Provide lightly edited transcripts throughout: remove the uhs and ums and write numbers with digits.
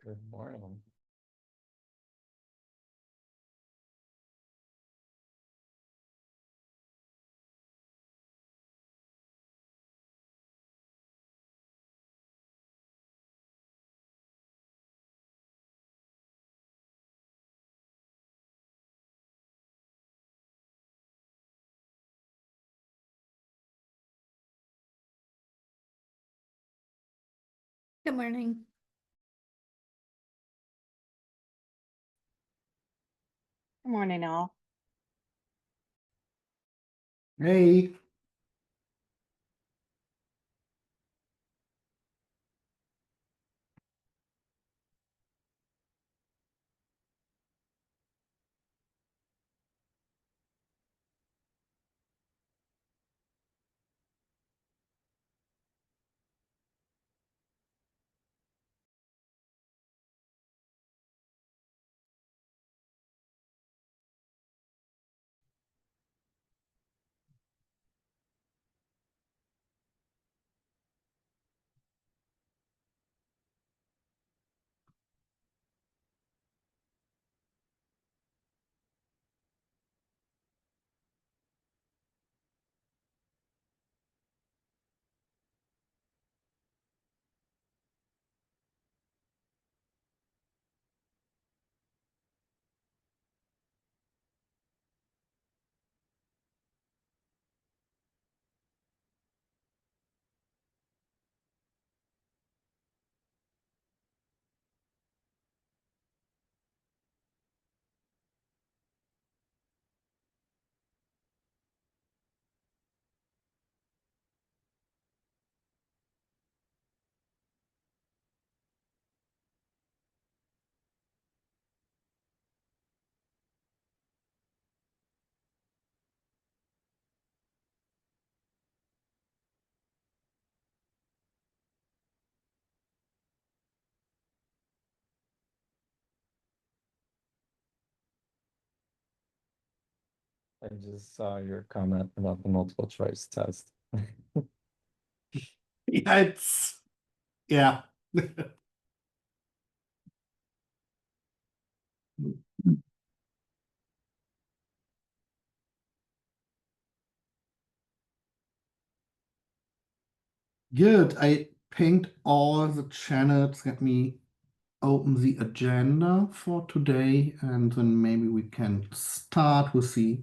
Good morning. Good morning. Good morning, all. Hey, I just saw your comment about the multiple choice test. yeah. Good. I pinged all the channels. Let me open the agenda for today, and then maybe we can start with the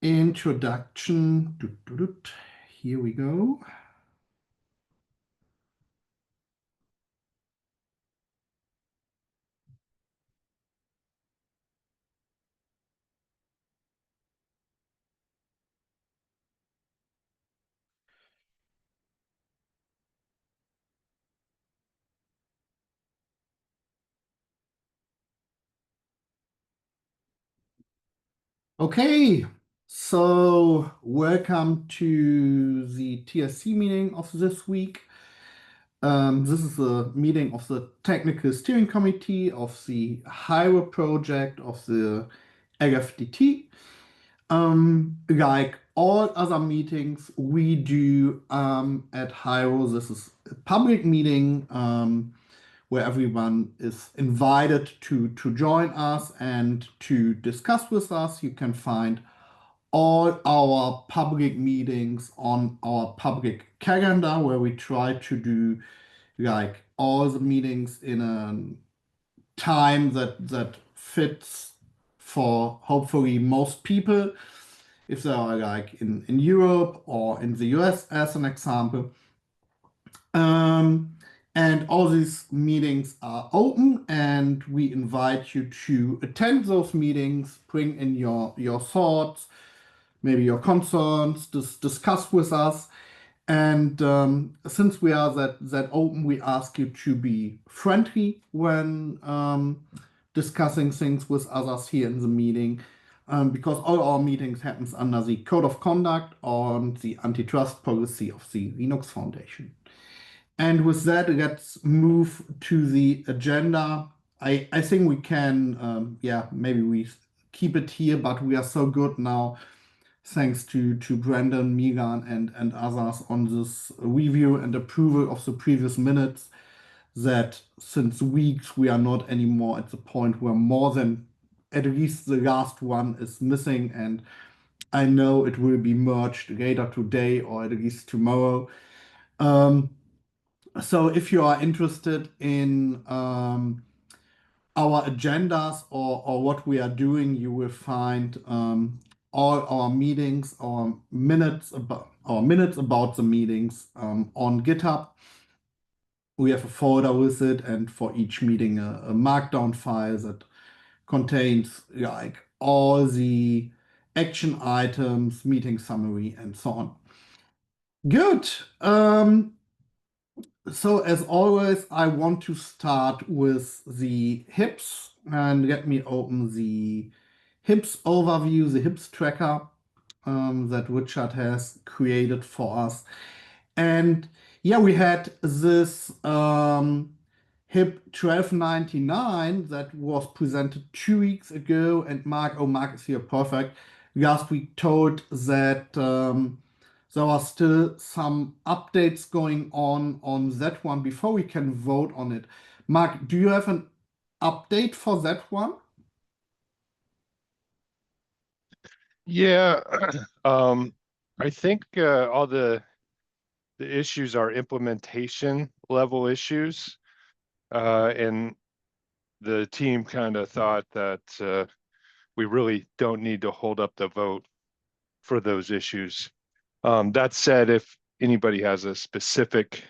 introduction. Here we go. Okay, so welcome to the TSC meeting of this week. This is a meeting of the Technical Steering Committee of the Hiero project of the LFDT. Like all other meetings we do at Hiero, this is a public meeting where everyone is invited to join us and to discuss with us. You can find all our public meetings on our public calendar, where we try to do like all the meetings in a time that fits for hopefully most people, if they are like in Europe or in the US as an example. And all these meetings are open, and we invite you to attend those meetings, bring in your thoughts, maybe your concerns, discuss with us. And since we are that open, we ask you to be friendly when discussing things with others here in the meeting, because all our meetings happens under the Code of Conduct on the antitrust policy of the Linux Foundation. And with that, let's move to the agenda. I think we can, yeah, maybe we keep it here, but we are so good now, thanks to Brandon, Megan, and others on this review and approval of the previous minutes, that since weeks we are not anymore at the point where more than at least the last one is missing, and I know it will be merged later today or at least tomorrow. So if you are interested in our agendas or what we are doing, you will find all our meetings or minutes about the meetings on GitHub. We have a folder with it, and for each meeting a markdown file that contains like all the action items, meeting summary, and so on. Good. So as always, I want to start with the HIPS, and let me open the HIPS overview, the HIPS tracker that Richard has created for us. And yeah, we had this HIP 1299 that was presented 2 weeks ago, and Mark is here, perfect. Last week told that there are still some updates going on that one before we can vote on it. Mark, do you have an update for that one? Yeah, I think all the issues are implementation level issues, and the team kind of thought that we really don't need to hold up the vote for those issues. That said, if anybody has a specific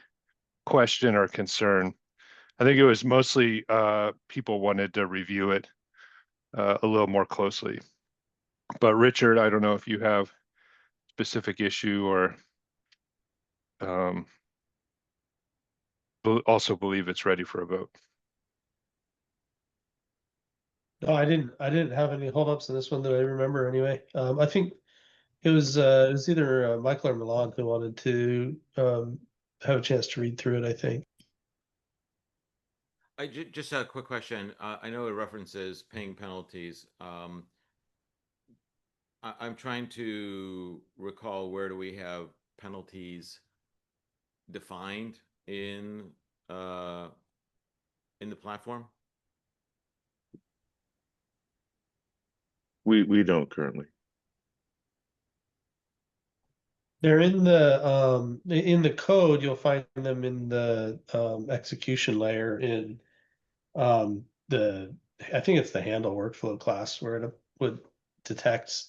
question or concern, I think it was mostly people wanted to review it a little more closely. But Richard, I don't know if you have specific issue or also believe it's ready for a vote. No, I didn't have any holdups in this one that I remember anyway. I think it was either Michael or Milan who wanted to have a chance to read through it, I think. Just a quick question. I know it references paying penalties. I'm trying to recall, where do we have penalties defined in the platform? We don't currently. They're in the code. You'll find them in the execution layer in I think it's the handle workflow class, where it would detect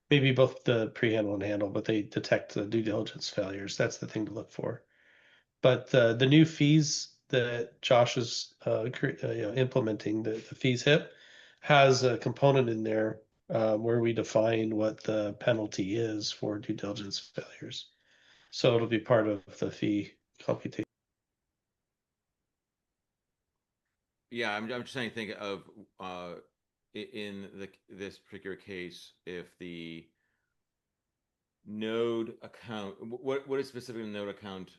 maybe both the pre-handle and handle, but they detect the due diligence failures. That's the thing to look for. But the new fees that Josh is implementing, the fees HIP, has a component in there where we define what the penalty is for due diligence failures. So it'll be part of the fee computation. Yeah, I'm just trying to think of in this particular case, if the node account, what is specifically the node account?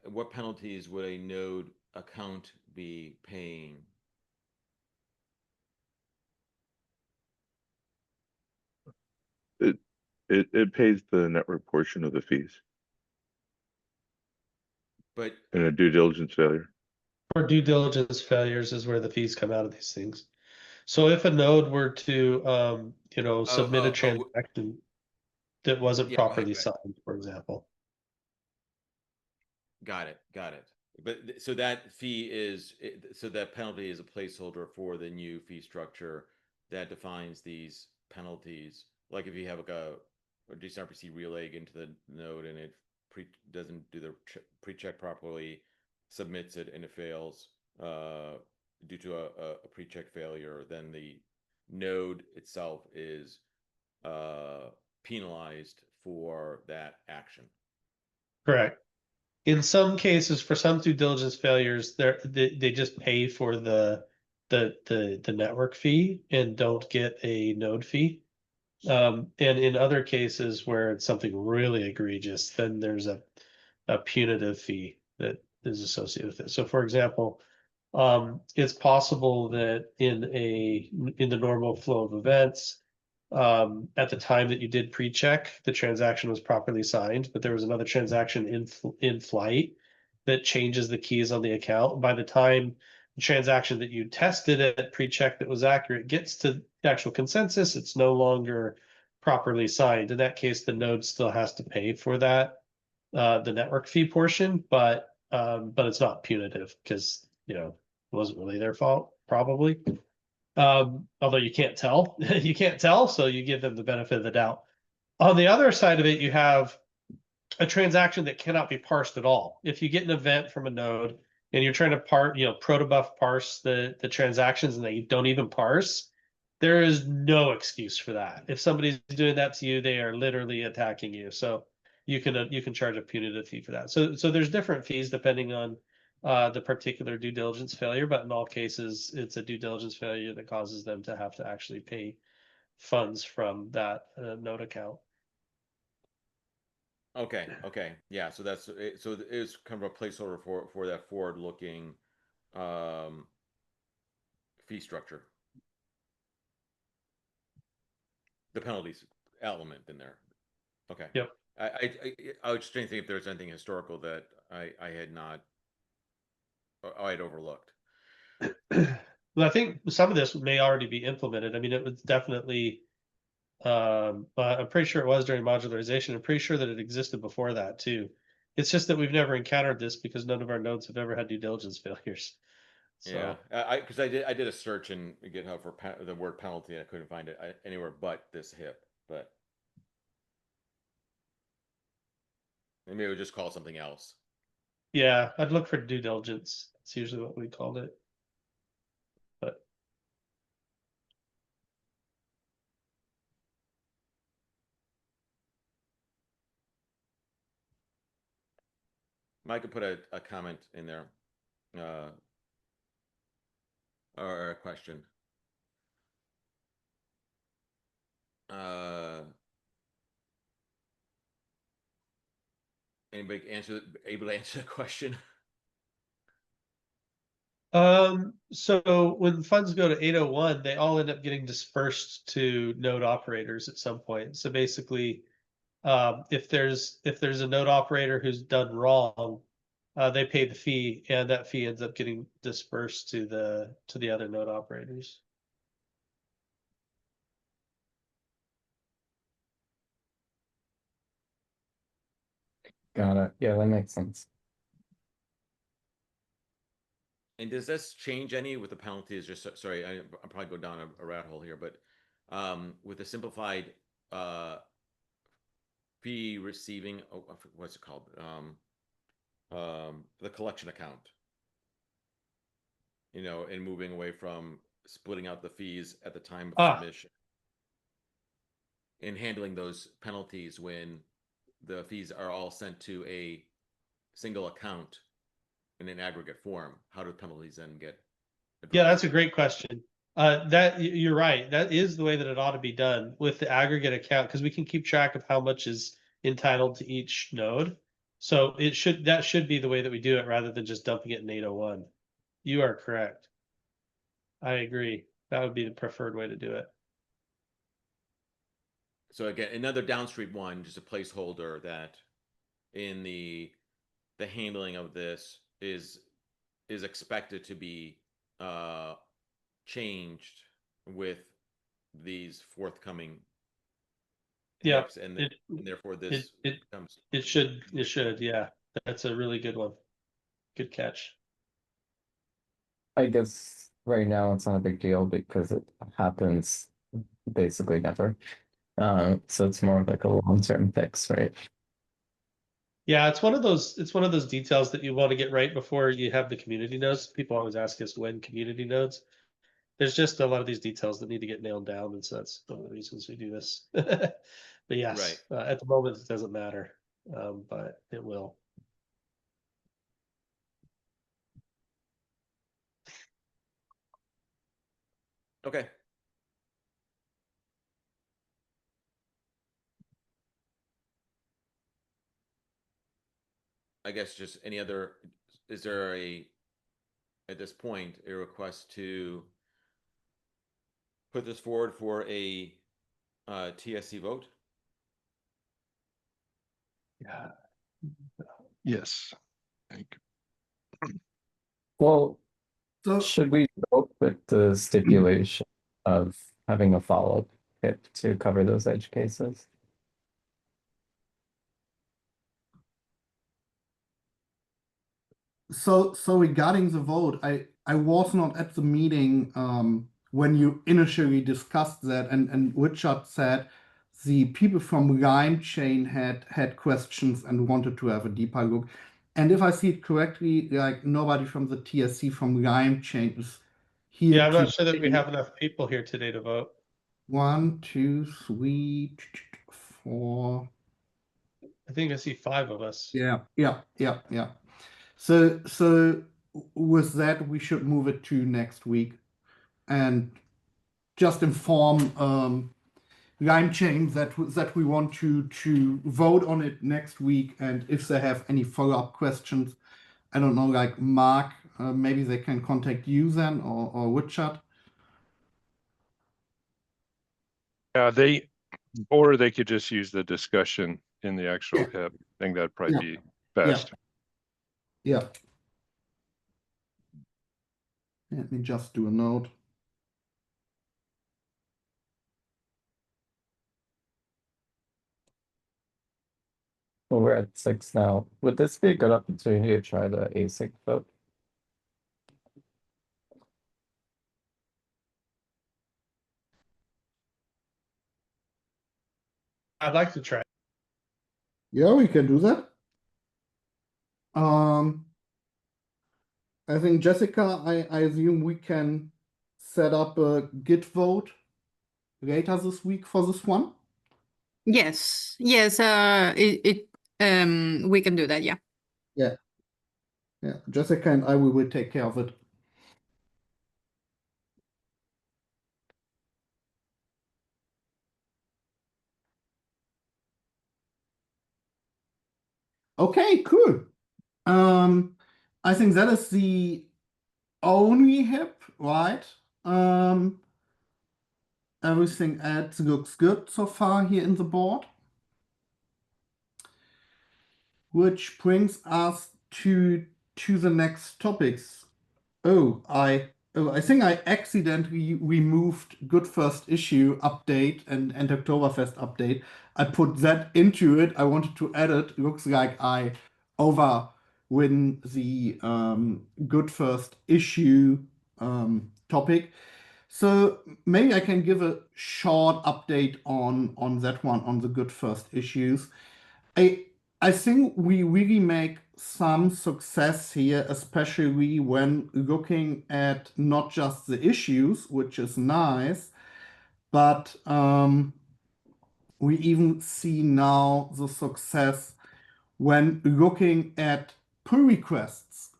What penalties would a node account be paying? It pays the network portion of the fees But in a due diligence failure. For due diligence failures is where the fees come out of these things. So if a node were to submit a transaction that wasn't properly signed, for example. Got it. But so that fee is, so that penalty is a placeholder for the new fee structure that defines these penalties. Like if you have like a decent RPC relayed into the node and it doesn't do the pre-check properly, submits it and it fails due to a pre-check failure, then the node itself is penalized for that action. Correct. In some cases, for some due diligence failures, they just pay for the network fee and don't get a node fee. And in other cases where it's something really egregious, then there's a punitive fee that is associated with it. So for example, it's possible that in the normal flow of events, at the time that you did pre-check, the transaction was properly signed, but there was another transaction in flight that changes the keys on the account. By the time the transaction that you tested it, pre-checked that was accurate, gets to the actual consensus, it's no longer properly signed. In that case, the node still has to pay for that, the network fee portion, but it's not punitive because, you know, it wasn't really their fault, probably. Although you can't tell, you can't tell, so you give them the benefit of the doubt. On the other side of it, you have a transaction that cannot be parsed at all. If you get an event from a node and you're trying to protobuf parse the transactions and they don't even parse, there is no excuse for that. If somebody's doing that to you, they are literally attacking you. So you can charge a punitive fee for that. So there's different fees depending on the particular due diligence failure, but in all cases, it's a due diligence failure that causes them to have to actually pay funds from that node account. Okay, okay, yeah, so that's it, so it's kind of a placeholder for that forward-looking fee structure. The penalties element in there. Okay. Yep. I was just trying to think if there's anything historical that I had not, I had overlooked. Well, I think some of this may already be implemented. I mean, it was definitely, I'm pretty sure it was during modularization. I'm pretty sure that it existed before that too. It's just that we've never encountered this because none of our nodes have ever had due diligence failures. So, Yeah, because I did a search in GitHub for the word penalty. And I couldn't find it anywhere but this HIP. But maybe it would just call something else. yeah, I'd look for due diligence. It's usually what we called it. But Mike could put a comment in there, or a question. Anybody able to answer the question? So when funds go to 801, they all end up getting dispersed to node operators at some point. So basically, if there's a node operator who's done wrong, they pay the fee, and that fee ends up getting dispersed to the other node operators. Got it. Yeah, that makes sense. And does this change any with the penalties? Just sorry, I'll probably go down a rat hole here, but with the simplified fee receiving, oh, what's it called? The collection account. You know, and moving away from splitting out the fees at the time of submission, and handling those penalties when the fees are all sent to a single account in an aggregate form. How do penalties then get addressed? Yeah, that's a great question. That you're right. That is the way that it ought to be done with the aggregate account, because we can keep track of how much is entitled to each node. So that should be the way that we do it rather than just dumping it in 801. You are correct. I agree. That would be the preferred way to do it. So again, another downstream one, just a placeholder that in the handling of this is expected to be changed with these forthcoming Yeah, HIPs, and therefore this becomes. It should. Yeah, that's a really good one. Good catch. I guess right now it's not a big deal because it happens basically never. So it's more of like a long-term fix, right? Yeah, it's one of those details that you want to get right before you have the community nodes. People always ask us when community nodes. There's just a lot of these details that need to get nailed down, and so that's one of the reasons we do this. But yes, Right. at the moment it doesn't matter, but it will. Okay. I guess just any other, is there at this point, a request to put this forward for a TSC vote? Yeah. Yes. I think Well, So should we go with the stipulation of having a follow-up PIP to cover those edge cases? so regarding the vote, I was not at the meeting when you initially discussed that, and Richard said the people from Rhyme Chain had questions and wanted to have a deeper look. And if I see it correctly, like nobody from the TSC from Rhyme Chain is here. Yeah, I'm not sure that we have enough people here today to vote. 1, 2, 3, 4. I think I see 5 of us. Yeah. So with that, we should move it to next week and just inform Lime Chain that we want to vote on it next week. And if they have any follow-up questions, I don't know, like Mark, maybe they can contact you then or Richard. Yeah, or they could just use the discussion in the actual HIP. I think that'd probably be best. Yeah. Let me just do a note. Well, we're at 6 now. Would this be a good opportunity to try the ASIC vote? I'd like to try. Yeah, we can do that. I think Jessica, I assume we can set up a Git vote later this week for this one. Yes, we can do that, yeah. Yeah, Jessica and I we will take care of it. Okay, cool. I think that is the only HIP, right? Everything else looks good so far here in the board. Which brings us to the next topics. I think I accidentally removed Good First Issue update and Oktoberfest update. I put that into it. I wanted to add it. Looks like I overwin the Good First Issue topic. So maybe I can give a short update on that one, on the Good First Issues. I think we really make some success here, especially when looking at not just the issues, which is nice, but we even see now the success when looking at pull requests.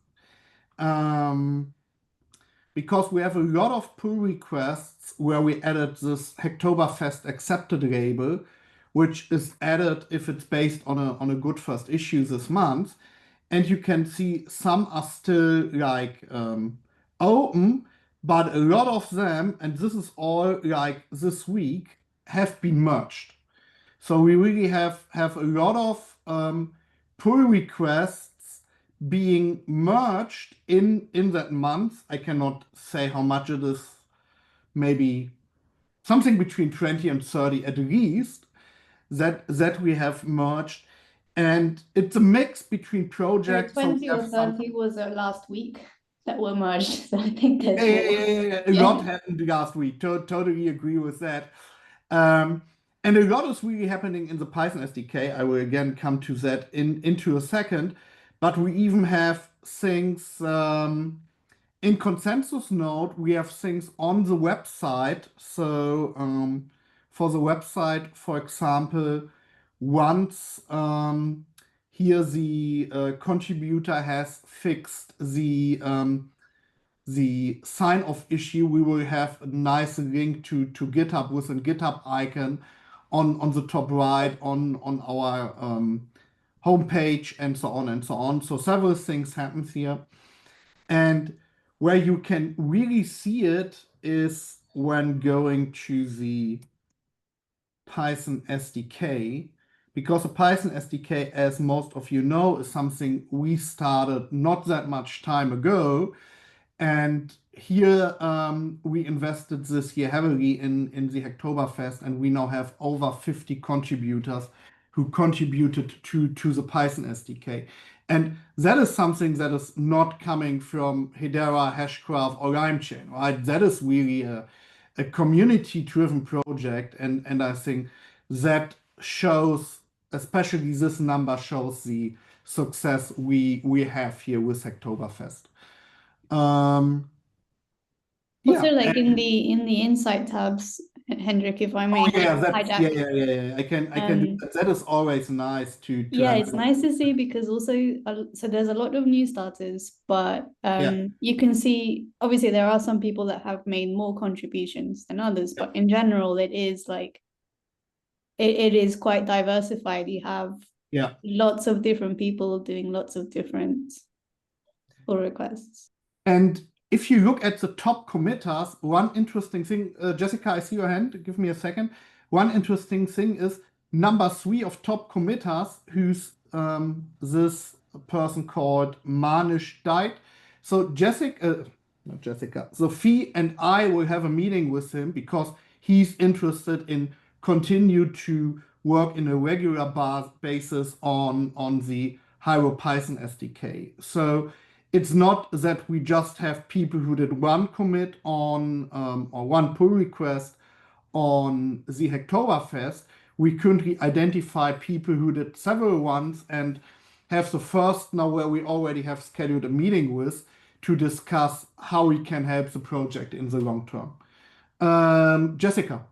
Because we have a lot of pull requests where we added this Hacktoberfest accepted label, which is added if it's based on a good first issue this month. And you can see some are still like open, but a lot of them, and this is all like this week, have been merged. So we really have a lot of pull requests being merged in that month. I cannot say how much it is, maybe something between 20 and 30 at least, that we have merged. And it's a mix between projects. So 20 or 30 was last week that were merged. So I think there's a lot happened last week. Totally agree with that. And a lot is really happening in the Python SDK. I will again come to that into a second. But we even have things in consensus node. We have things on the website. So for the website, for example, once here the contributor has fixed the sign off issue, we will have a nice link to GitHub with a GitHub icon on the top right on our homepage and so on and so on. So several things happen here. And where you can really see it is when going to the Python SDK, because the Python SDK, as most of you know, is something we started not that much time ago. And here we invested this year heavily in the Hacktoberfest, and we now have over 50 contributors who contributed to the Python SDK. And that is something that is not coming from Hedera, Hashgraph, or LimeChain, right? That is really a community-driven project, and I think that shows, especially this number shows the success we have here with Hacktoberfest. Also, Yeah, like in the insight tabs, Hendrik, if I may yeah, that's hijack. yeah. I can do that. That is always nice to Yeah, it's have. nice to see because also so there's a lot of new starters, but Yeah. you can see obviously there are some people that have made more contributions than others, but in general it is like it is quite diversified. You have Yeah. lots of different people doing lots of different pull requests. And if you look at the top committers, one interesting thing, Jessica, I see your hand. Give me a second. One interesting thing is number 3 of top committers, who's this person called Manish Dait. So not Jessica, Sophie and I will have a meeting with him because he's interested in continue to work in a regular basis on the Hiero Python SDK. So it's not that we just have people who did one commit on or one pull request on the Hacktoberfest. We currently identify people who did several ones and have the first now where we already have scheduled a meeting with to discuss how we can help the project in the long term. Jessica.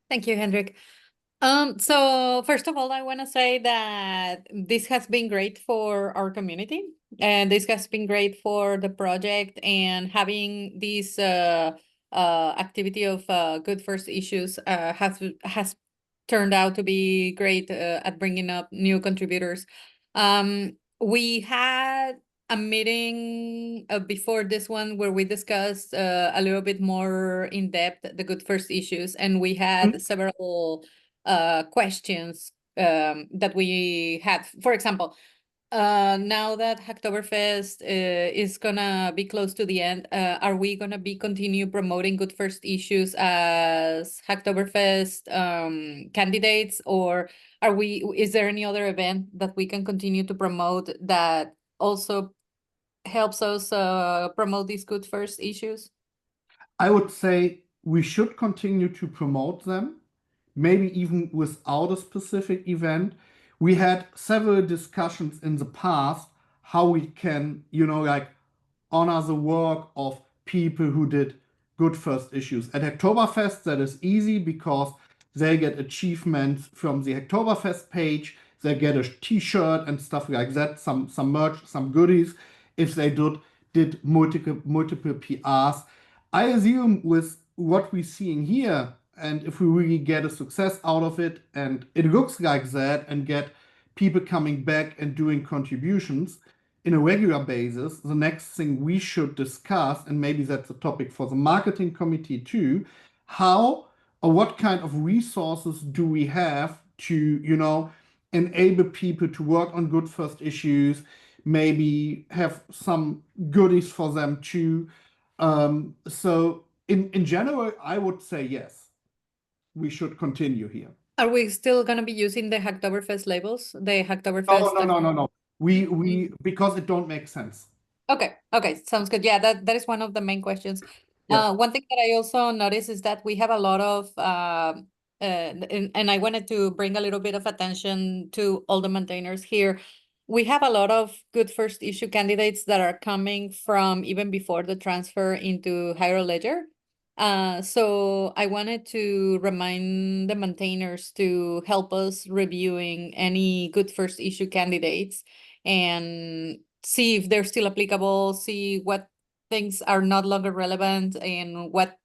Thank you, Hendrik. So first of all, I want to say that this has been great for our community, and this has been great for the project, and having this activity of good first issues has turned out to be great at bringing up new contributors. We had a meeting before this one where we discussed a little bit more in depth the good first issues, and we had several questions that we had. For example, now that Hacktoberfest is gonna be close to the end, are we gonna be continue promoting good first issues as Hacktoberfest candidates, or is there any other event that we can continue to promote that also helps us promote these good first issues? I would say we should continue to promote them, maybe even without a specific event. We had several discussions in the past how we can, like honor the work of people who did good first issues. At Hacktoberfest, that is easy because they get achievements from the Hacktoberfest page. They get a t-shirt and stuff like that, some merch, some goodies if they did multiple PRs. I assume with what we're seeing here, and if we really get a success out of it, and it looks like that, and get people coming back and doing contributions in a regular basis, the next thing we should discuss, and maybe that's a topic for the marketing committee too, how or what kind of resources do we have to, enable people to work on good first issues, maybe have some goodies for them too. So in general, I would say yes, we should continue here. Are we still going to be using the Hacktoberfest labels? The Hacktoberfest? No. We because it don't make sense. Okay, sounds good. Yeah, that is one of the main questions. Yeah. One thing that I also noticed is that we have a lot of, and I wanted to bring a little bit of attention to all the maintainers here. We have a lot of good first issue candidates that are coming from even before the transfer into Hiero Ledger. So I wanted to remind the maintainers to help us reviewing any good first issue candidates and see if they're still applicable, see what things are not longer relevant and what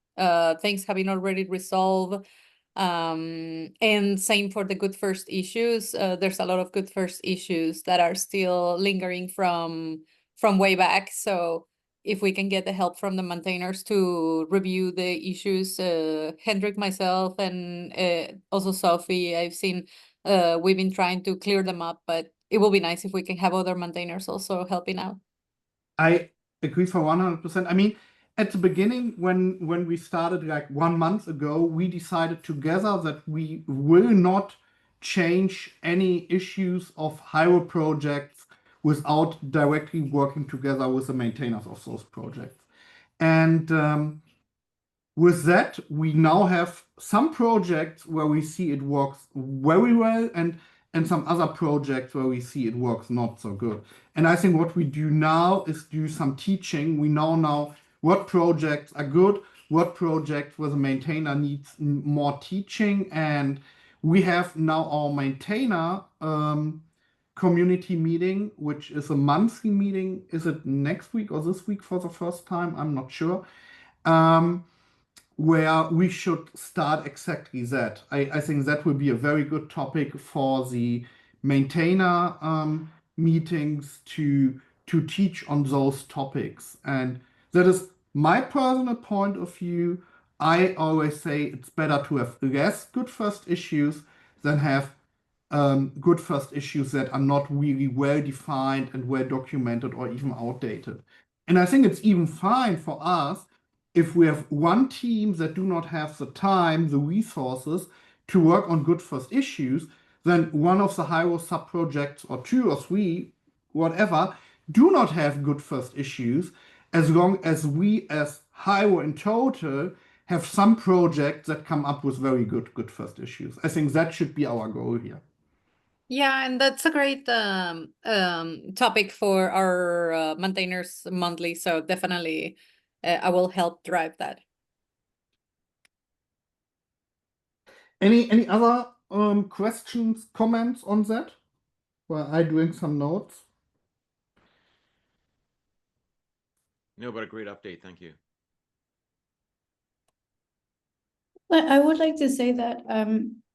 things have been already resolved. And same for the good first issues. There's a lot of good first issues that are still lingering from way back. So if we can get the help from the maintainers to review the issues, Hendrik, myself, and also Sophie, I've seen we've been trying to clear them up, but it will be nice if we can have other maintainers also helping out. agree for 100%. I mean, at the beginning, when we started like 1 month ago, we decided together that we will not change any issues of Hiero projects without directly working together with the maintainers of those projects. And with that, we now have some projects where we see it works very well, and some other projects where we see it works not so good. And I think what we do now is do some teaching. We now know what projects are good, what projects where the maintainer needs more teaching, and we have now our maintainer community meeting, which is a monthly meeting. Is it next week or this week for the first time? I'm not sure. Where we should start exactly that. I think that will be a very good topic for the maintainer meetings to teach on those topics. And that is my personal point of view. I always say it's better to have less good first issues than have good first issues that are not really well defined and well documented or even outdated. And I think it's even fine for us if we have one team that do not have the time, the resources to work on good first issues, then one of the Hiero sub-projects or 2 or 3, whatever, do not have good first issues, as long as we as Hiero in total have some projects that come up with very good first issues. I think that should be our goal here. Yeah, and that's a great topic for our maintainers monthly. So definitely, I will help drive that. Any other questions, comments on that? Well, I'm doing some notes. No, but a great update. Thank you. I would like to say that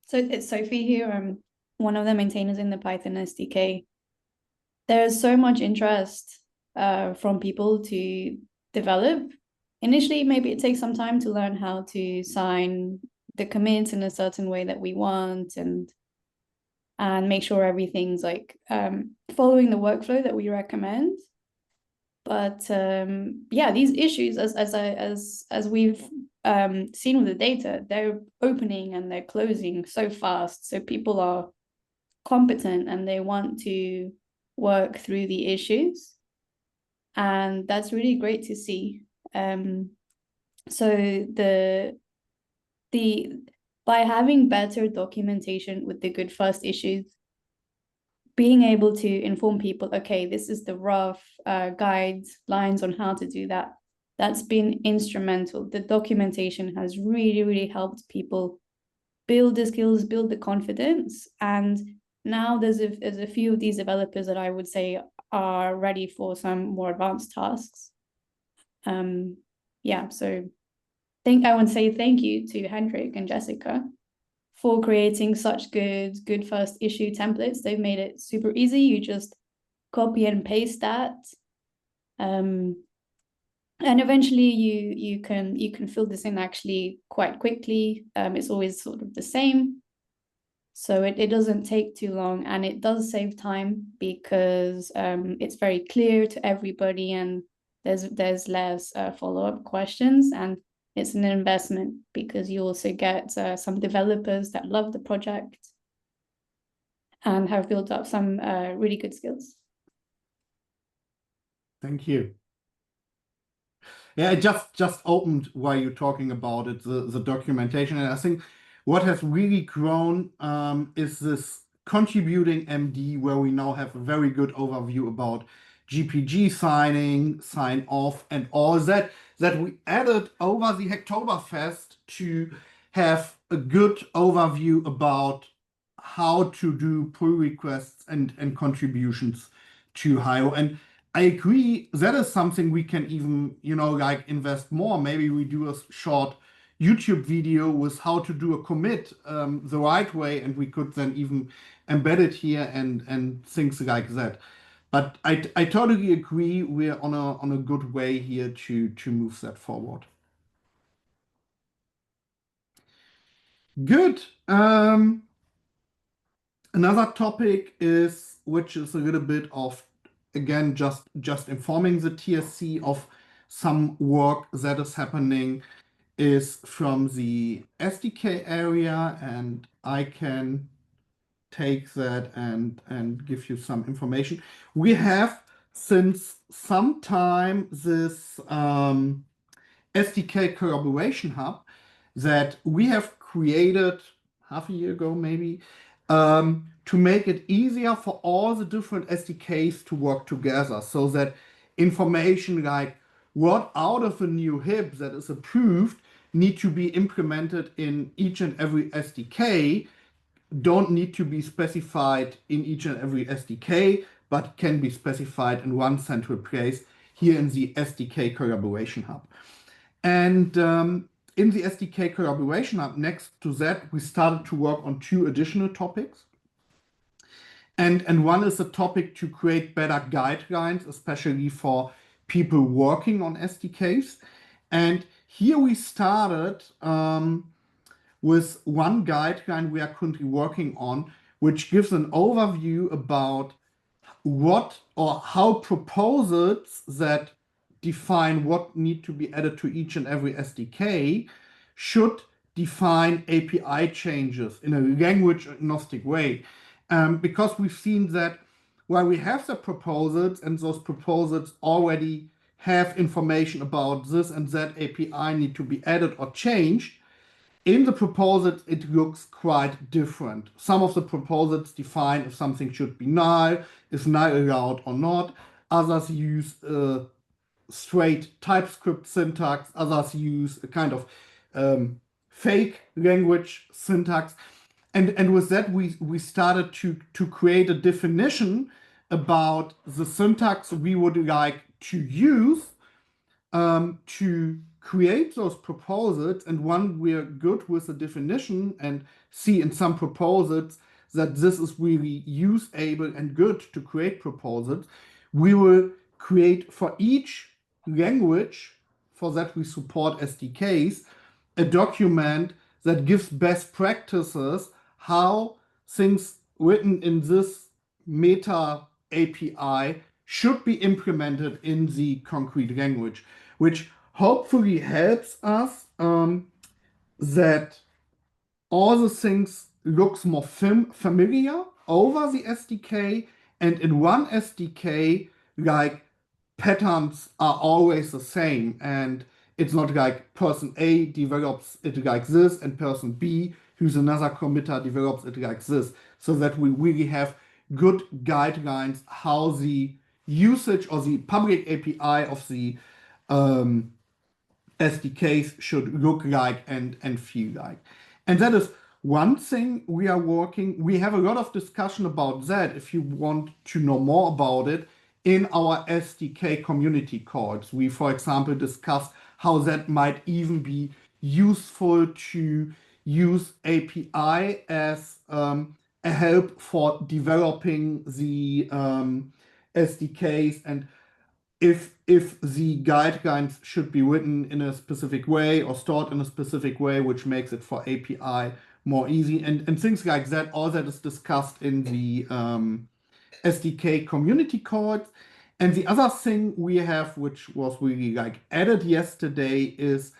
so it's Sophie here. I'm one of the maintainers in the Python SDK. There's so much interest from people to develop. Initially, maybe it takes some time to learn how to sign the commits in a certain way that we want and make sure everything's like following the workflow that we recommend. But yeah, these issues, as we've seen with the data, they're opening and they're closing so fast. So people are competent and they want to work through the issues. And that's really great to see. So by having better documentation with the good first issues, being able to inform people, okay, this is the rough guidelines on how to do that. That's been instrumental. The documentation has really, really helped people build the skills, build the confidence. And now there's a few of these developers that I would say are ready for some more advanced tasks. Yeah, so I want to say thank you to Hendrik and Jessica for creating such good first issue templates. They've made it super easy. You just copy and paste that. And eventually you can fill this in actually quite quickly. It's always sort of the same. So it doesn't take too long, and it does save time because it's very clear to everybody, and there's less follow-up questions, and it's an investment because you also get some developers that love the project and have built up some really good skills. Thank you. Yeah, it just opened while you're talking about it, the documentation. And I think what has really grown is this contributing MD, where we now have a very good overview about GPG signing, sign off, and all that we added over the Hacktoberfest to have a good overview about how to do pull requests and contributions to Hiero. And I agree, that is something we can even, like invest more. Maybe we do a short YouTube video with how to do a commit the right way, and we could then even embed it here and things like that. But I totally agree, we're on a good way here to move that forward. Good. Another topic which is a little bit of again, just informing the TSC of some work that is happening is from the SDK area, and I can take that and give you some information. We have since some time this SDK collaboration hub that we have created half a year ago, maybe, to make it easier for all the different SDKs to work together, so that information like what out of a new HIP that is approved need to be implemented in each and every SDK don't need to be specified in each and every SDK, but can be specified in one central place here in the SDK collaboration hub. And in the SDK collaboration hub, next to that, we started to work on 2 additional topics. And one is a topic to create better guidelines, especially for people working on SDKs. And here we started with one guideline we are currently working on, which gives an overview about what or how proposals that define what need to be added to each and every SDK should define API changes in a language agnostic way. Because we've seen that while we have the proposals and those proposals already have information about this and that API need to be added or changed, in the proposals, it looks quite different. Some of the proposals define if something should be null, is null allowed or not. Others use straight TypeScript syntax. Others use a kind of fake language syntax. And with that, we started to create a definition about the syntax we would like to use to create those proposals. And when we're good with the definition and see in some proposals that this is really usable and good to create proposals, we will create for each language, for that we support SDKs, a document that gives best practices how things written in this meta API should be implemented in the concrete language, which hopefully helps us that all the things looks more familiar over the SDK, and in one SDK, like patterns are always the same, and it's not like person A develops it like this and person B, who's another committer, develops it like this, so that we really have good guidelines how the usage or the public API of the SDKs should look like and feel like. And that is one thing we are working. We have a lot of discussion about that if you want to know more about it in our SDK community calls. We, for example, discussed how that might even be useful to use API as a help for developing the SDKs, and if the guidelines should be written in a specific way or stored in a specific way, which makes it for API more easy, and things like that. All that is discussed in the SDK community code. And the other thing we have, which was really like added yesterday, is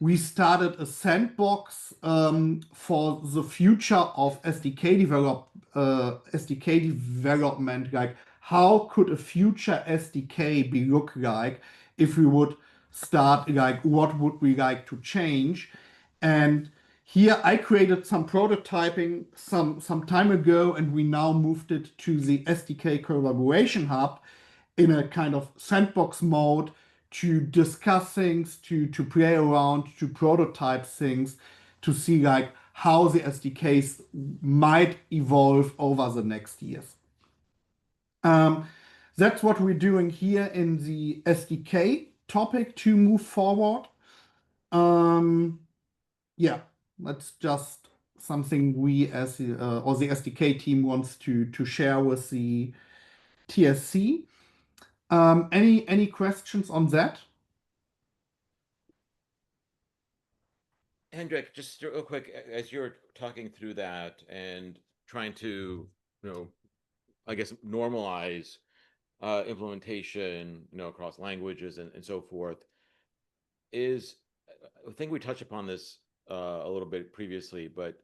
we started a sandbox for the future of SDK development. Like, how could a future SDK be look like if we would start, like, what would we like to change? And here I created some prototyping some time ago, and we now moved it to the SDK collaboration hub in a kind of sandbox mode to discuss things, to play around, to prototype things, to see like how the SDKs might evolve over the next years. That's what we're doing here in the SDK topic to move forward. Yeah, that's just something we as or the SDK team wants to share with the TSC. Any questions on that? Hendrik, just real quick, as you're talking through that and trying to, I guess, normalize implementation, across languages and so forth, is, I think we touched upon this a little bit previously, but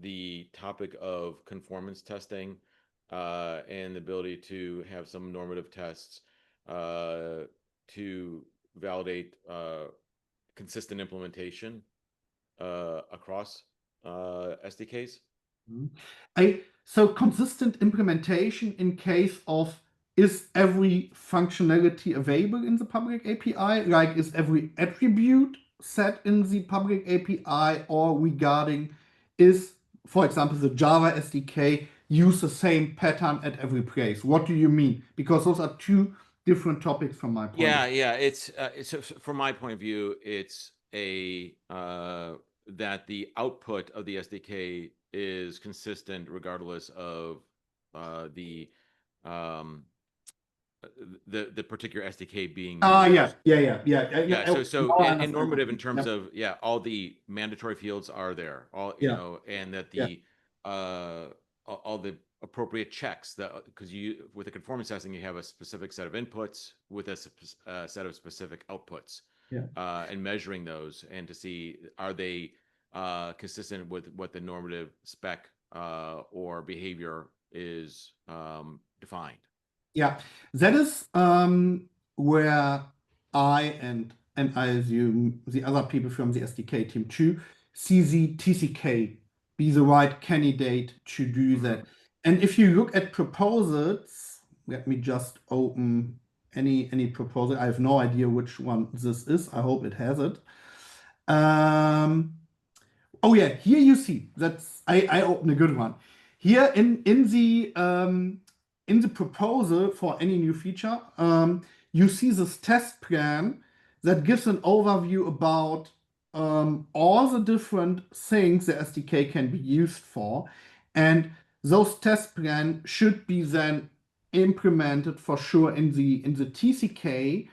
the topic of conformance testing and the ability to have some normative tests to validate consistent implementation across SDKs. So consistent implementation in case of, is every functionality available in the public API? Like, is every attribute set in the public API, or regarding, is, for example, the Java SDK use the same pattern at every place? What do you mean? Because those are two different topics from my point of view. Yeah, it's from my point of view, it's a that the output of the SDK is consistent regardless of the um the particular SDK being used. Yeah. So Now I and understand. normative in terms of, all the mandatory fields are there, all and that the all the appropriate checks, that because you, with the conformance testing, you have a specific set of inputs with a set of specific outputs, and measuring those and to see, are they consistent with what the normative spec or behavior is defined. Yeah, that is where I and I assume the other people from the SDK team too see the TCK be the right candidate to do that. And if you look at proposals, let me just open any proposal. I have no idea which one this is. I hope it has it. Oh yeah, here you see, that's, I opened a good one. Here in the proposal for any new feature, you see this test plan that gives an overview about all the different things the SDK can be used for, and those test plan should be then implemented for sure in the TCK.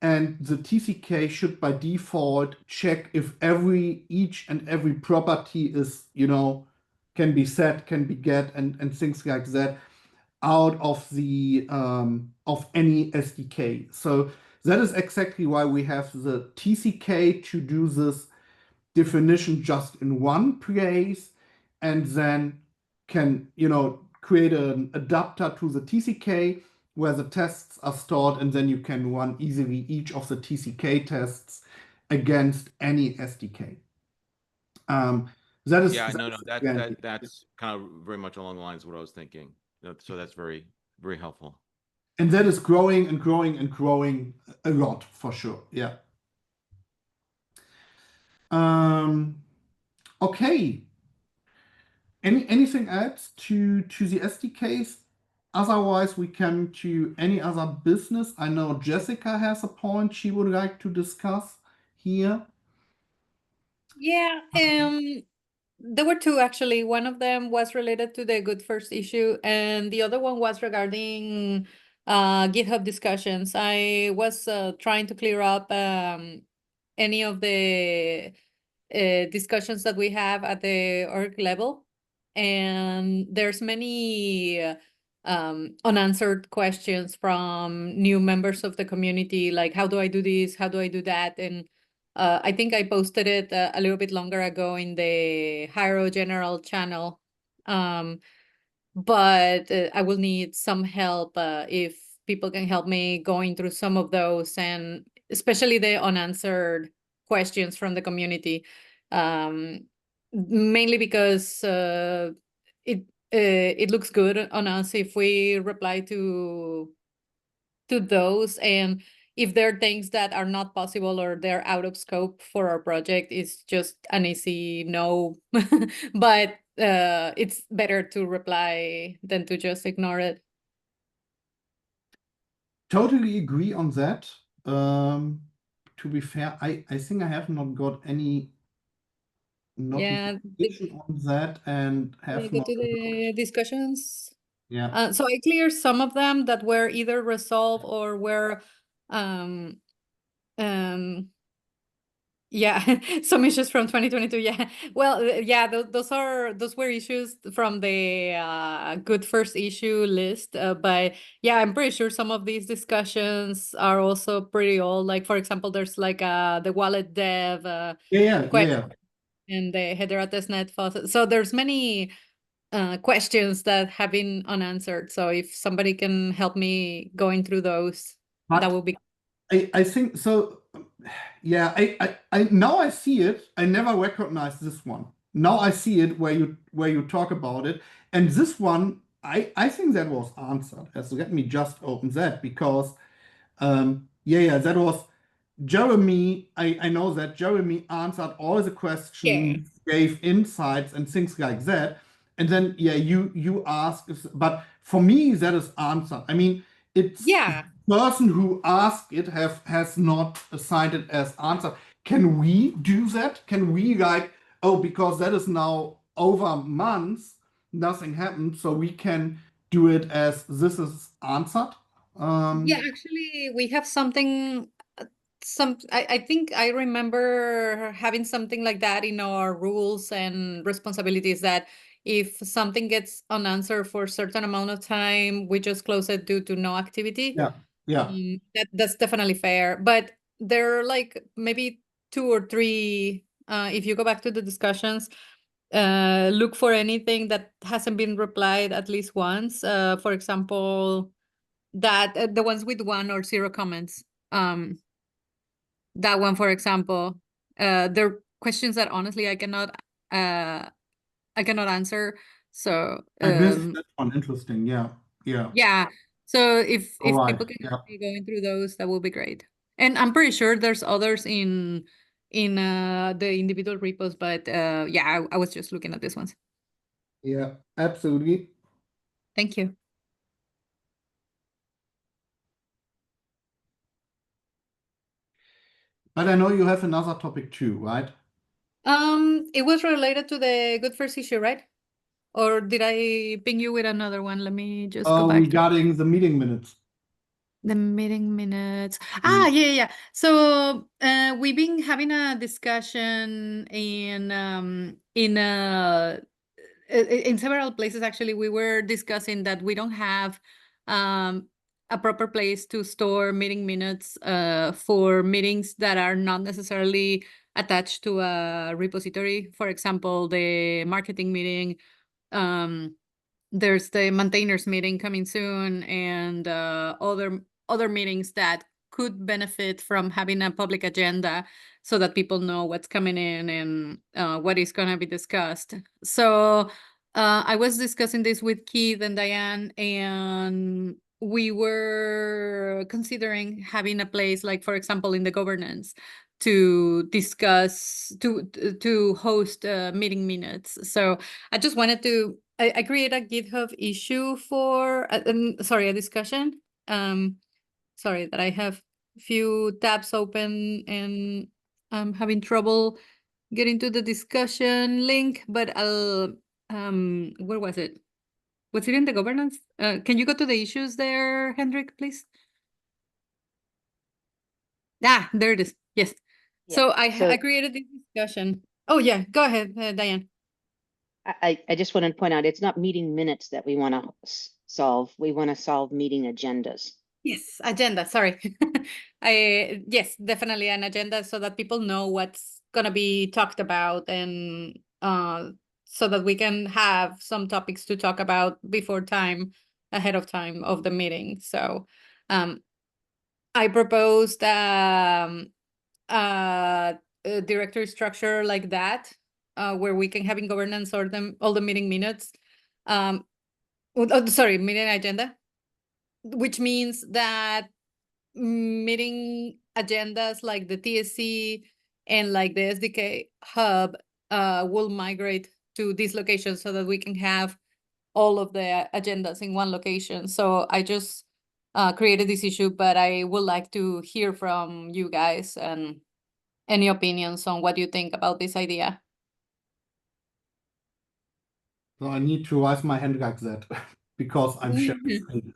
And the TCK should by default check if each and every property is, can be set, can be get, and things like that out of the of any SDK. So that is exactly why we have the TCK to do this definition just in one place, and then can, create an adapter to the TCK where the tests are stored, and then you can run easily each of the TCK tests against any SDK. That is That's kind of very much along the lines of what I was thinking. So that's very, very helpful. And that is growing and growing and growing a lot for sure. Yeah. Okay. Anything else to the SDKs? Otherwise, we come to any other business. I know Jessica has a point she would like to discuss here. Yeah, there were two actually. One of them was related to the Good First issue, and the other one was regarding GitHub discussions. I was trying to clear up any of the discussions that we have at the org level, and there's many unanswered questions from new members of the community, like how do I do this, how do I do that? And I think I posted it a little bit longer ago in the Hiero general channel, but I will need some help if people can help me going through some of those, and especially the unanswered questions from the community, mainly because it looks good on us if we reply to those, and if there are things that are not possible or they're out of scope for our project, it's just an easy no. But it's better to reply than to just ignore it. Totally agree on that. To be fair, I think I have not got any notification on that, and have go not to the discussions. Yeah. So I cleared some of them that were either resolved or were Yeah, some issues from 2022. Yeah, well, yeah, those were issues from the good first issue list. But yeah, I'm pretty sure some of these discussions are also pretty old. Like for example, there's like the wallet dev question and the Hedera testnet faucet. So there's many questions that have been unanswered. So if somebody can help me going through those, that would be. I think so. Yeah, I now I see it. I never recognized this one. Now I see it where you talk about it, and this one I think that was answered. So let me just open that because that was Jeremy. I know that Jeremy answered all the questions, gave insights and things like that, and then you ask, but for me that is answered. I mean, it's Yeah. person who asked it has not assigned it as answer. Can we do that? Can we because that is now over months, nothing happened, so we can do it as this is answered? Yeah, actually, we have something. I think I remember having something like that in our rules and responsibilities that if something gets unanswered for a certain amount of time, we just close it due to no activity. Yeah. That's definitely fair. But there are like maybe 2 or 3, if you go back to the discussions, look for anything that hasn't been replied at least once. For example, that the ones with 1 or 0 comments. That one, for example, they're questions that honestly I cannot answer. So I missed that one. Interesting. Yeah. yeah. So if Right. people can help me going through those, that will be great. And I'm pretty sure there's others in the individual repos, but yeah, I was just looking at these ones. Yeah, absolutely. Thank you. But I know you have another topic too, right? It was related to the good first issue, right? Or did I ping you with another one? Let me just go back to Regarding the meeting minutes. the meeting minutes. Yeah. So we've been having a discussion in several places. Actually, we were discussing that we don't have a proper place to store meeting minutes for meetings that are not necessarily attached to a repository. For example, the marketing meeting. There's the maintainers meeting coming soon, and other meetings that could benefit from having a public agenda so that people know what's coming in and what is going to be discussed. So I was discussing this with Keith and Diane, and we were considering having a place, like for example in the governance, to discuss to host meeting minutes. So I just wanted to I create a GitHub issue for a discussion. Sorry that I have a few tabs open and I'm having trouble getting to the discussion link, but I'll where was it? Was it in the governance? Can you go to the issues there, Hendrik, please? There it is. Yes. Yeah, So I created this discussion. Oh yeah, go ahead, Diane. I just want to point out, it's not meeting minutes that we want to solve. We want to solve meeting agendas. Yes, agenda, sorry. Yes, definitely an agenda so that people know what's gonna be talked about and so that we can have some topics to talk about before time, ahead of time of the meeting. So I proposed a directory structure like that, where we can have in governance all the meeting minutes. Meeting agenda, which means that meeting agendas like the TSC and like the SDK hub will migrate to this location so that we can have all of the agendas in one location. So I just created this issue, but I would like to hear from you guys and any opinions on what you think about this idea. So I need to raise my hand like that because I'm sharing.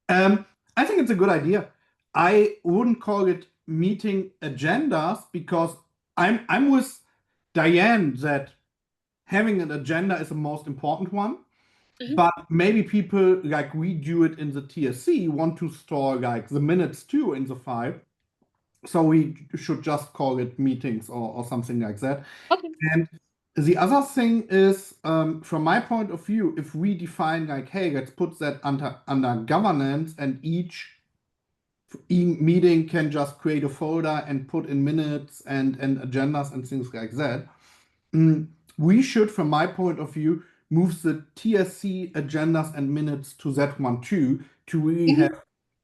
I think it's a good idea. I wouldn't call it meeting agendas because I'm with Diane that having an agenda is the most important one. But maybe people like we do it in the TSC want to store like the minutes too in the file. So we should just call it meetings or something like that. Okay. And the other thing is, from my point of view, if we define like, hey, let's put that under governance, and each meeting can just create a folder and put in minutes and agendas and things like that. We should, from my point of view, move the TSC agendas and minutes to that one too, to really have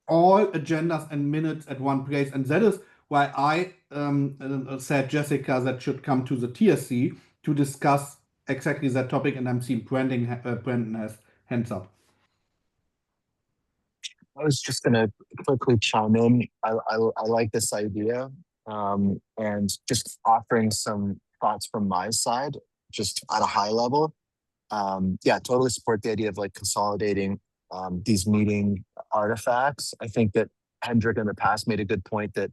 all agendas and minutes at one place. And that is why I said, Jessica, that should come to the TSC to discuss exactly that topic. And I'm seeing Brandon has hands up. I was just going to quickly chime in. I like this idea, and just offering some thoughts from my side, just at a high level. Yeah, totally support the idea of like consolidating these meeting artifacts. I think that Hendrik in the past made a good point that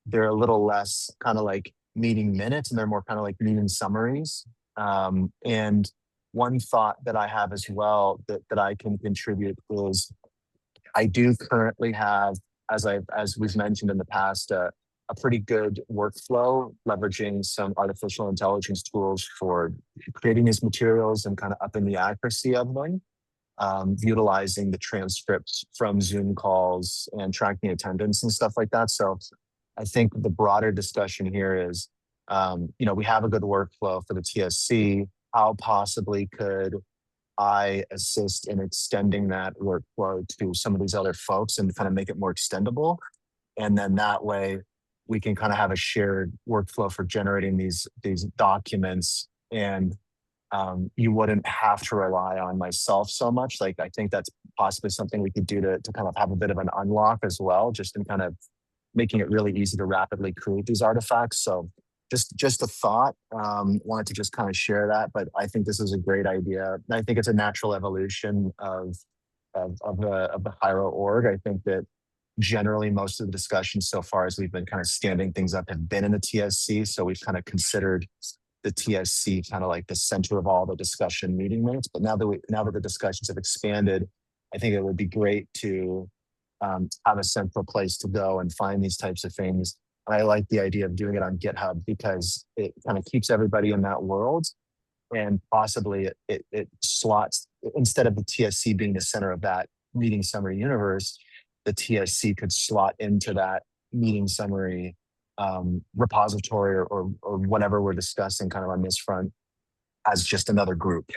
they're a little less kind of like meeting minutes and they're more kind of like meeting summaries. And one thought that I have as well that I can contribute is I do currently have, as we've mentioned in the past, a pretty good workflow leveraging some artificial intelligence tools for creating these materials and kind of upping the accuracy of them, utilizing the transcripts from Zoom calls and tracking attendance and stuff like that. So I think the broader discussion here is, we have a good workflow for the TSC. How possibly could I assist in extending that workflow to some of these other folks and kind of make it more extendable? And then that way we can kind of have a shared workflow for generating these documents, and you wouldn't have to rely on myself so much. Like, I think that's possibly something we could do to kind of have a bit of an unlock as well, just in kind of making it really easy to rapidly create these artifacts. So just a thought, wanted to just kind of share that, but I think this is a great idea. I think it's a natural evolution of the Hiero org. I think that generally most of the discussions so far as we've been kind of standing things up have been in the TSC. So we've kind of considered the TSC kind of like the center of all the discussion meeting minutes. But now that the discussions have expanded, I think it would be great to have a central place to go and find these types of things. I like the idea of doing it on GitHub because it kind of keeps everybody in that world, and possibly it slots, instead of the TSC being the center of that meeting summary universe, the TSC could slot into that meeting summary repository or whatever we're discussing kind of on this front as just another group.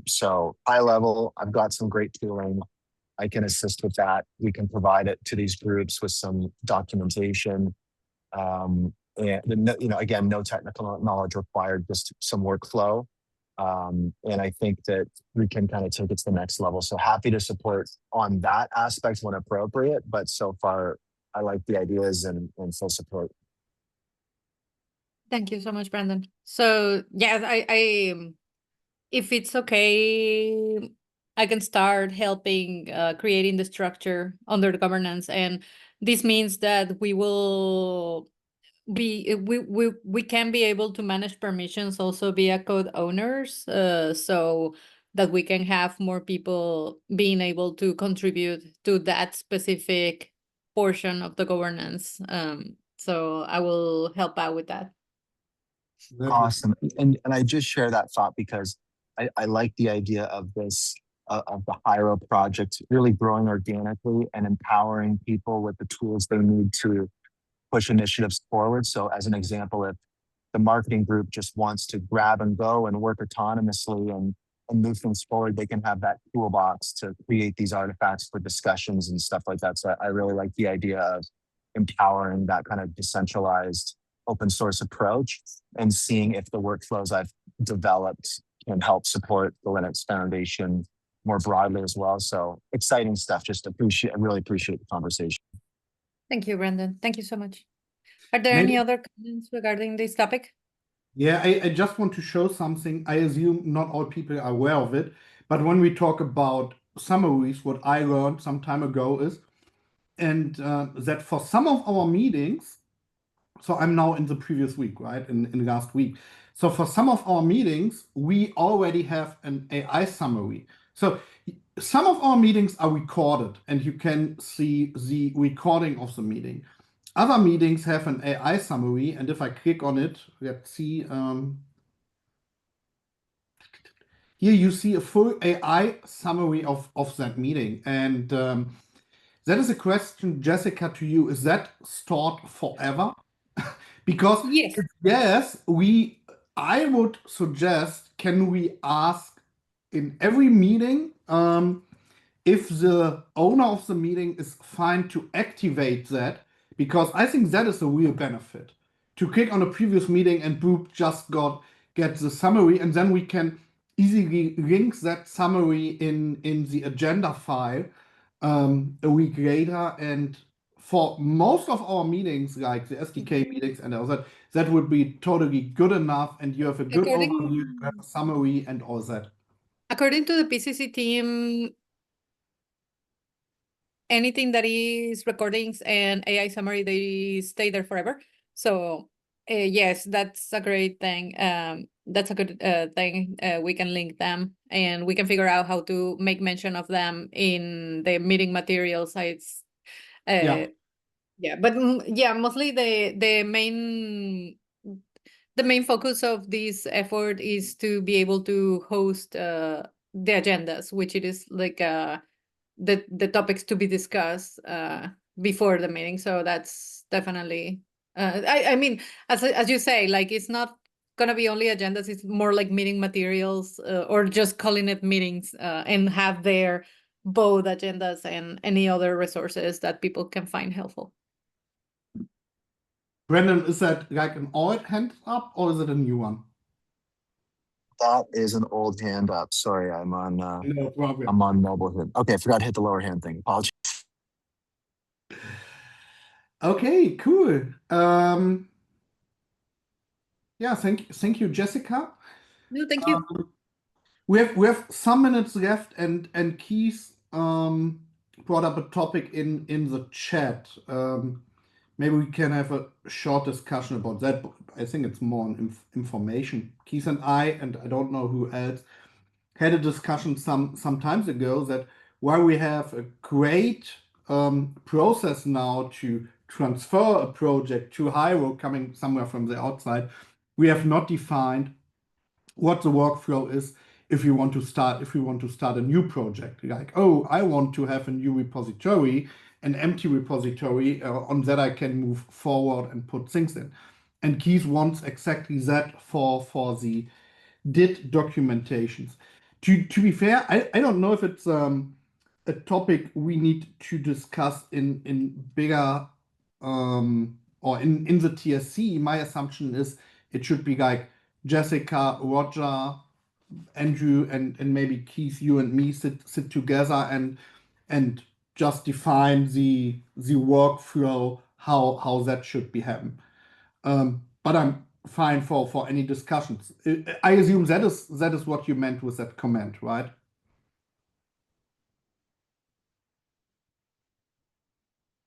So high level, I've got some great tooling. I can assist with that. We can provide it to these groups with some documentation. And again, no technical knowledge required, just some workflow. And I think that we can kind of take it to the next level. So happy to support on that aspect when appropriate, but so far I like the ideas and full support. Thank you so much, Brandon. So yeah, I if it's okay, I can start helping creating the structure under the governance, and this means that we will be we can be able to manage permissions also via code owners, so that we can have more people being able to contribute to that specific portion of the governance. So I will help out with that. Awesome. And I just share that thought because I like the idea of this, of the Hiero project really growing organically and empowering people with the tools they need to push initiatives forward. So as an example, if the marketing group just wants to grab and go and work autonomously and move things forward, they can have that toolbox to create these artifacts for discussions and stuff like that. So I really like the idea of empowering that kind of decentralized open source approach and seeing if the workflows I've developed can help support the Linux Foundation more broadly as well. So exciting stuff. I really appreciate the conversation. Thank you, Brandon. Thank you so much. Are there any other comments regarding this topic? Yeah, I just want to show something. I assume not all people are aware of it, but when we talk about summaries, what I learned some time ago is, and that for some of our meetings, so I'm now in the previous week, right? In last week. So for some of our meetings, we already have an AI summary. So some of our meetings are recorded and you can see the recording of the meeting. Other meetings have an AI summary, and if I click on it, let's see. Here you see a full AI summary of that meeting. And that is a question, Jessica, to you. Is that stored forever? Because Yes. yes, I would suggest, can we ask in every meeting if the owner of the meeting is fine to activate that? Because I think that is a real benefit. To click on a previous meeting and boop, just get the summary, and then we can easily link that summary in the agenda file a week later. And for most of our meetings, like the SDK meetings and all that, that would be totally good enough, and you have a good overview, you have a summary and all that. According to the PCC team, anything that is recordings and AI summary, they stay there forever. So yes, that's a great thing. That's a good thing. We can link them and we can figure out how to make mention of them in the meeting material sites. Yeah. Yeah, but yeah, mostly the main focus of this effort is to be able to host the agendas, which it is like the topics to be discussed before the meeting. So that's definitely I mean, as you say, like it's not gonna be only agendas, it's more like meeting materials or just calling it meetings and have there both agendas and any other resources that people can find helpful. Brandon, is that like an old hand up or is it a new one? That is an old hand up. Sorry, I'm on No problem. I'm on mobile here. Okay, I forgot to hit the lower hand thing. Apologies. Okay, cool. Yeah, thank you, Jessica. No, thank you. We have some minutes left, and Keith brought up a topic in the chat. Maybe we can have a short discussion about that. I think it's more on information. Keith and I don't know who else, had a discussion some times ago that while we have a great process now to transfer a project to Hiero coming somewhere from the outside, we have not defined what the workflow is if we want to start a new project. Like, oh, I want to have a new repository, an empty repository, on that I can move forward and put things in. And Keith wants exactly that for the did documentations. To be fair, I don't know if it's a topic we need to discuss in bigger or in the TSC. My assumption is it should be like Jessica, Roger, Andrew, and maybe Keith, you and me sit together and just define the workflow, how that should be happen. But I'm fine for any discussions. I assume that is what you meant with that comment, right?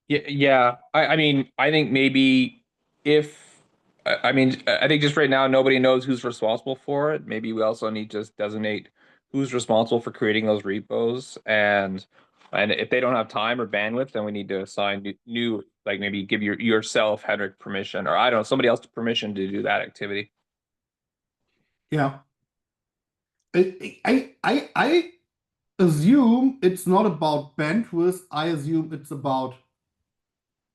Yeah. I mean, I think maybe if, I mean, I think just right now, nobody knows who's responsible for it. Maybe we also need to just designate who's responsible for creating those repos. And if they don't have time or bandwidth, then we need to assign new, like maybe give yourself, Henrik, permission, or I don't know, somebody else permission to do that activity. Yeah. I assume it's not about bandwidth. I assume it's about,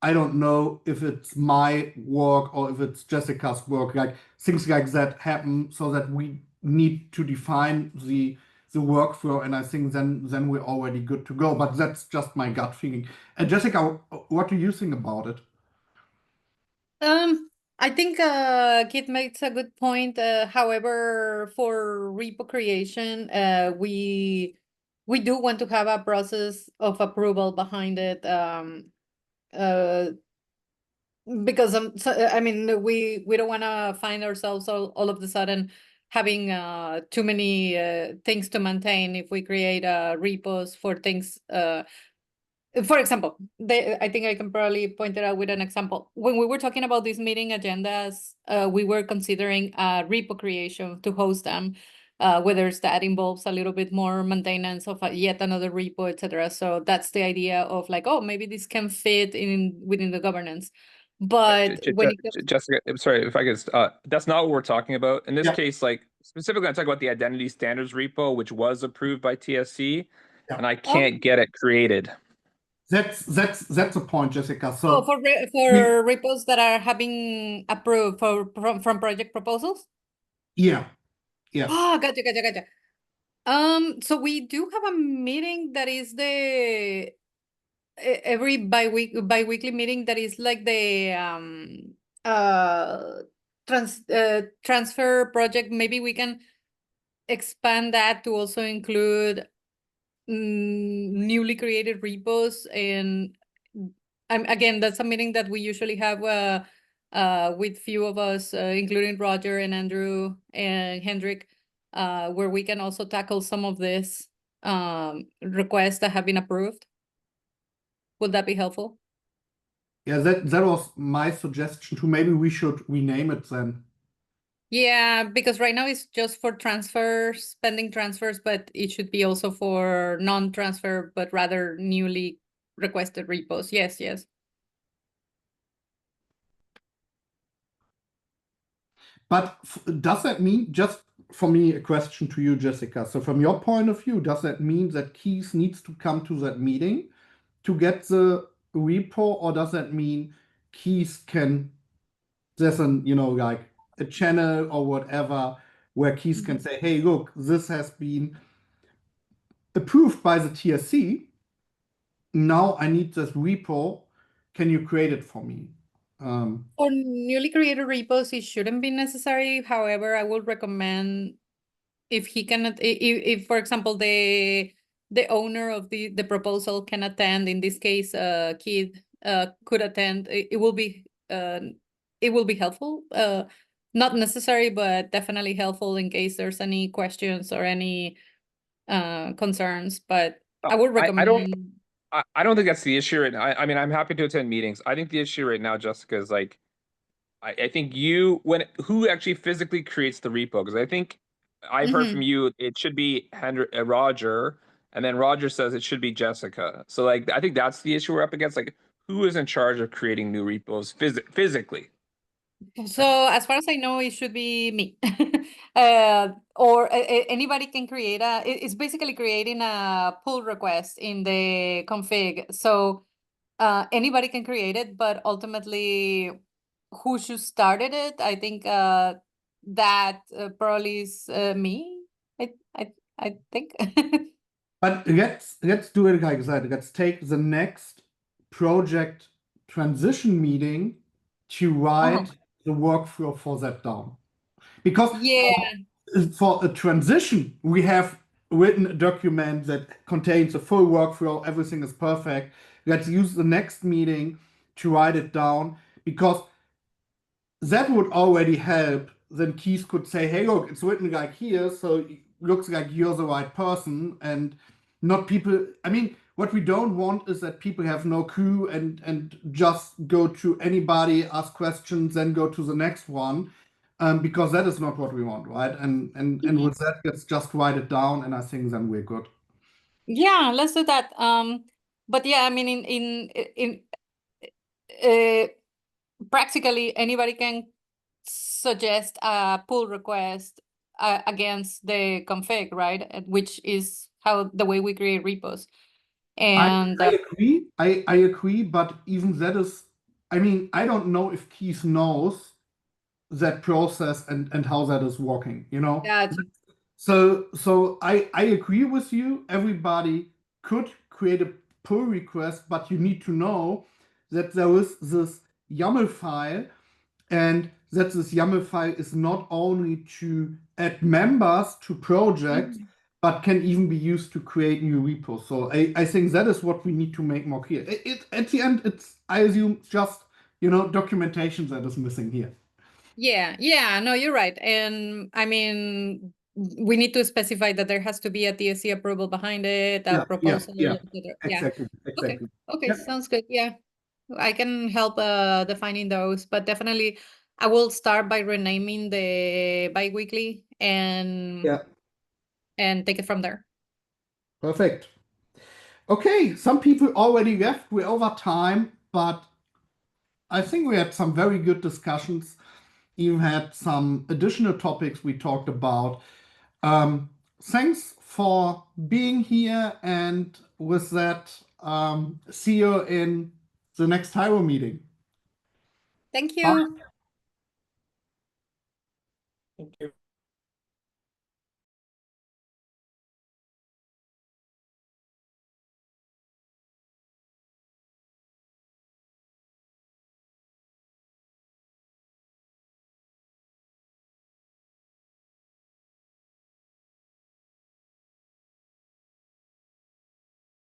I don't know if it's my work or if it's Jessica's work, like things like that happen so that we need to define the workflow, and I think then we're already good to go. But that's just my gut feeling. And Jessica, what do you think about it? I think Kit makes a good point. However, for repo creation, we do want to have a process of approval behind it. Because I mean, we don't want to find ourselves all of the sudden having too many things to maintain if we create repos for things For example, I think I can probably point it out with an example. When we were talking about these meeting agendas, we were considering repo creation to host them, whether that involves a little bit more maintenance of yet another repo, etc. So that's the idea of like, oh, maybe this can fit in within the governance. But when it comes, Jessica, I'm sorry if I could, that's not what we're talking about. In this Yeah. case, like specifically, I'm talking about the identity standards repo, which was approved by TSC, Yeah. and I can't get it created. That's the point, Jessica. oh, So for repos that are having approved from project proposals. yeah, yes. Ah, gotcha. So we do have a meeting that is the every bi-weekly meeting that is like the transfer project. Maybe we can expand that to also include newly created repos, and again, that's a meeting that we usually have with few of us, including Roger and Andrew and Hendrik, where we can also tackle some of this requests that have been approved. Would that be helpful? Yeah, that was my suggestion too. Maybe we should rename it then. Yeah, because right now it's just for transfers, pending transfers, but it should be also for non-transfer, but rather newly requested repos. Yes. But does that mean, just for me, a question to you, Jessica. So from your point of view, does that mean that Keys needs to come to that meeting to get the repo, or does that mean Keys can, there's an, like a channel or whatever where Keys can say, hey, look, this has been approved by the TSC. Now I need this repo. Can you create it for me? For newly created repos, it shouldn't be necessary. However, I would recommend if he cannot, if for example, the owner of the proposal can attend, in this case, Kid could attend, it will be helpful. Not necessary, but definitely helpful in case there's any questions or any concerns. But I would recommend. I don't think that's the issue right now. I mean, I'm happy to attend meetings. I think the issue right now, Jessica, is like, I think who actually physically creates the repo? Because I think I've heard from you, it should be Roger, and then Roger says it should be Jessica. So like, I think that's the issue we're up against. Like, who is in charge of creating new repos physically? So as far as I know, it should be me. Or anybody can create it's basically creating a pull request in the config. So anybody can create it, but ultimately who should started it, I think that probably is me. I think. But let's do it like that. Let's take the next project transition meeting to write the workflow for that down. Because Yeah. for a transition, we have written a document that contains a full workflow, everything is perfect. Let's use the next meeting to write it down, because that would already help. Then Keith could say, hey, look, it's written like here, so it looks like you're the right person, and not people. I mean, what we don't want is that people have no clue and just go to anybody, ask questions, then go to the next one, because that is not what we want, right? And with that, let's just write it down, and I think then we're good. Yeah, let's do that. But yeah, I mean, in practically anybody can suggest a pull request against the config, right? Which is how the way we create repos. And I agree. I agree, but even that is, I mean, I don't know if Keith knows that process and how that is working, Gotcha. So I agree with you. Everybody could create a pull request, but you need to know that there is this YAML file, and that this YAML file is not only to add members to projects, but can even be used to create new repos. So I think that is what we need to make more clear. At the end, it's, I assume, just documentation that is missing here. Yeah, no, you're right. And I mean, we need to specify that there has to be a TSC approval behind it, a proposal, yeah, etc. exactly, Okay, exactly. okay, Yeah. sounds good. Yeah, I can help defining those, but definitely I will start by renaming the bi-weekly and Yeah, take it from there. perfect. Okay, some people already left. We're over time, but I think we had some very good discussions. Even had some additional topics we talked about. Thanks for being here, and with that, see you in the next Hiero meeting. Thank Bye. you. Thank you.